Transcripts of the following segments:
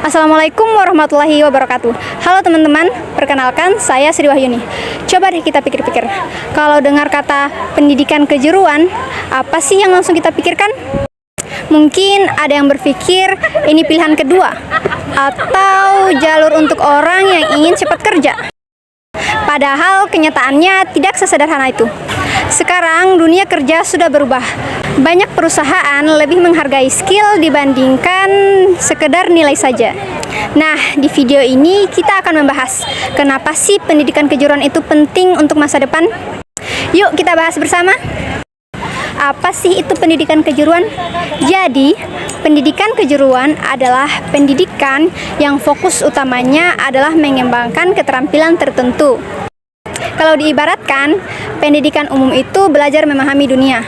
Assalamualaikum warahmatullahi wabarakatuh. Halo teman-teman, perkenalkan saya Sri Wahyuni. Coba deh kita pikir-pikir, kalau dengar kata pendidikan kejuruan, apa sih yang langsung kita pikirkan? Mungkin ada yang berpikir ini pilihan kedua, atau jalur untuk orang yang ingin cepat kerja. Padahal kenyataannya tidak sesederhana itu. Sekarang dunia kerja sudah berubah. Banyak perusahaan lebih menghargai skill dibandingkan sekedar nilai saja. Nah, di video ini kita akan membahas kenapa sih pendidikan kejuruan itu penting untuk masa depan. Yuk kita bahas bersama. Apa sih itu pendidikan kejuruan? Jadi, pendidikan kejuruan adalah pendidikan yang fokus utamanya adalah mengembangkan keterampilan tertentu. Kalau diibaratkan, pendidikan umum itu belajar memahami dunia.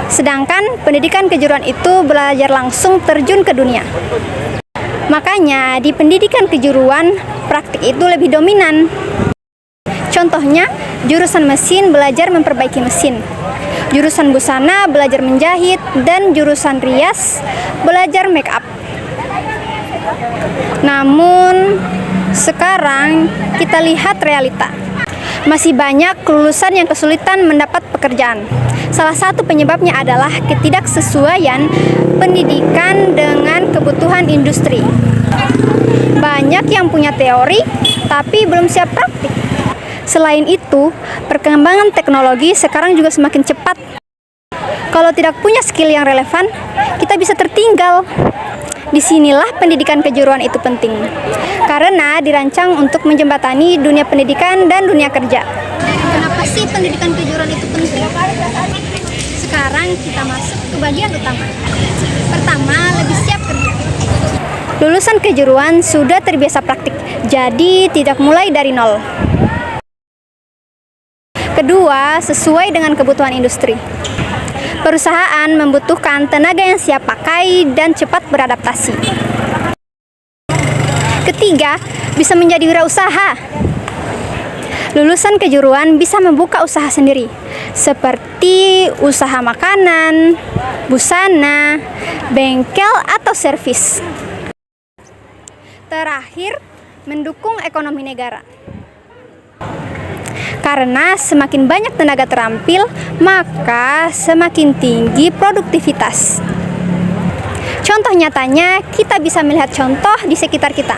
Sedangkan pendidikan kejuruan itu belajar langsung terjun ke dunia. Makanya di pendidikan kejuruan, praktik itu lebih dominan. Contohnya, jurusan mesin belajar memperbaiki mesin. Jurusan busana belajar menjahit, dan jurusan rias belajar make up. Namun, sekarang kita lihat realita. Masih banyak lulusan yang kesulitan mendapat pekerjaan. Salah satu penyebabnya adalah ketidaksesuaian pendidikan dengan kebutuhan industri. Banyak yang punya teori, tapi belum siap praktik. Selain itu, perkembangan teknologi sekarang juga semakin cepat. Kalau tidak punya skill yang relevan, kita bisa tertinggal. Disinilah pendidikan kejuruan itu penting, karena dirancang untuk menjembatani dunia pendidikan dan dunia kerja. Kenapa sih pendidikan kejuruan itu penting? Sekarang kita masuk ke bagian utama. Pertama, lebih siap kerja. Lulusan kejuruan sudah terbiasa praktik, jadi tidak mulai dari nol. Kedua, sesuai dengan kebutuhan industri. Perusahaan membutuhkan tenaga yang siap pakai dan cepat beradaptasi. Ketiga, bisa menjadi wirausaha. Lulusan kejuruan bisa membuka usaha sendiri, seperti usaha makanan, busana, bengkel, atau servis. Terakhir, mendukung ekonomi negara. Karena semakin banyak tenaga terampil, maka semakin tinggi produktivitas. Contoh nyatanya, kita bisa melihat contoh di sekitar kita.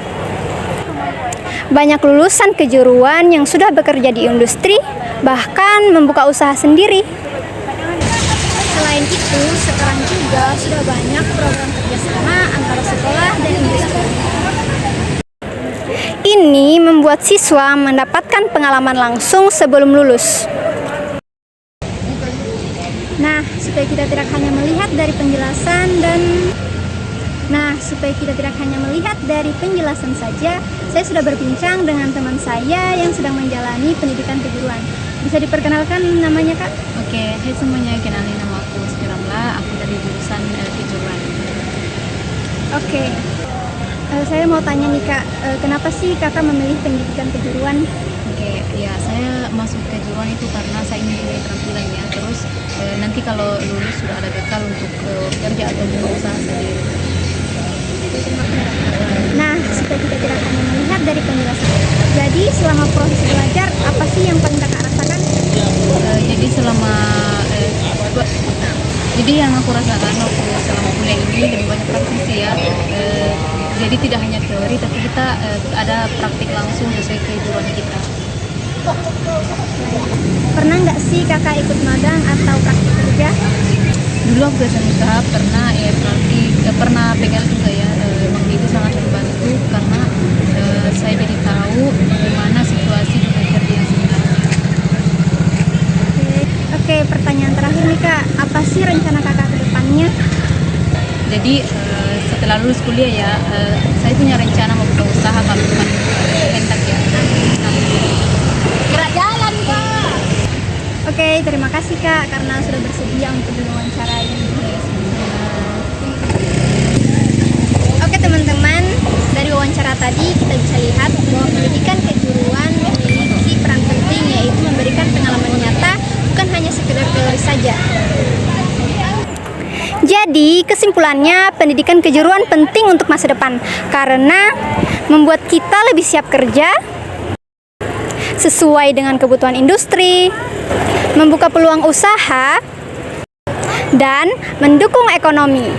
Banyak lulusan kejuruan yang sudah bekerja di industri, bahkan membuka usaha sendiri. Selain itu, sekarang juga sudah banyak program kerjasama antara sekolah dan industri. Ini membuat siswa mendapatkan pengalaman langsung sebelum lulus. Nah, supaya kita tidak hanya melihat dari penjelasan saja, saya sudah berbincang dengan teman saya yang sedang menjalani pendidikan kejuruan. Bisa diperkenalkan namanya, Kak? Oke, hai semuanya, kenalin nama aku Siti Ramla, aku dari jurusan kejuruan. Oke. Saya mau tanya nih, Kak, kenapa sih Kakak memilih pendidikan kejuruan? Oke, ya saya masuk kejuruan itu karena saya ingin punya keterampilan ya. Terus nanti kalau lulus sudah ada bekal untuk kerja atau buka usaha sendiri. Nah, supaya kita tidak hanya melihat dari penjelasan. Jadi selama proses belajar, apa sih yang paling Kakak rasakan? Jadi yang aku rasakan waktu selama kuliah ini lebih banyak praktis ya. Jadi tidak hanya teori, tapi kita ada praktik langsung sesuai kejuruan kita. Pernah nggak sih Kakak ikut magang atau praktik kerja? Dulu aku usaha pernah pegang juga ya. Emang itu sangat membantu karena saya jadi tahu bagaimana situasi dunia kerja yang sebenarnya. Oke, pertanyaan terakhir nih, Kak, apa sih rencana Kakak ke depannya? Jadi setelah lulus kuliah ya, saya punya rencana mau buka usaha kalau bukan hendak ya. Jalan, Kak. Oke, terima kasih, Kak, karena sudah bersedia untuk diwawancarai. Oke, teman-teman, dari wawancara tadi kita bisa lihat bahwa pendidikan kejuruan memiliki peran penting, yaitu memberikan pengalaman nyata, bukan hanya sekedar teori saja. Jadi, Kesimpulannya, pendidikan kejuruan penting untuk masa depan karena membuat kita lebih siap kerja sesuai dengan kebutuhan industri, membuka peluang usaha, dan mendukung ekonomi.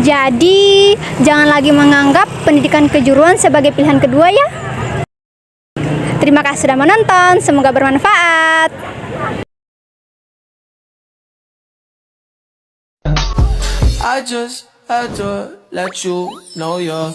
Jadi, jangan lagi menganggap pendidikan kejuruan sebagai pilihan kedua ya. Terima kasih sudah menonton, semoga bermanfaat. I just had to let you know you're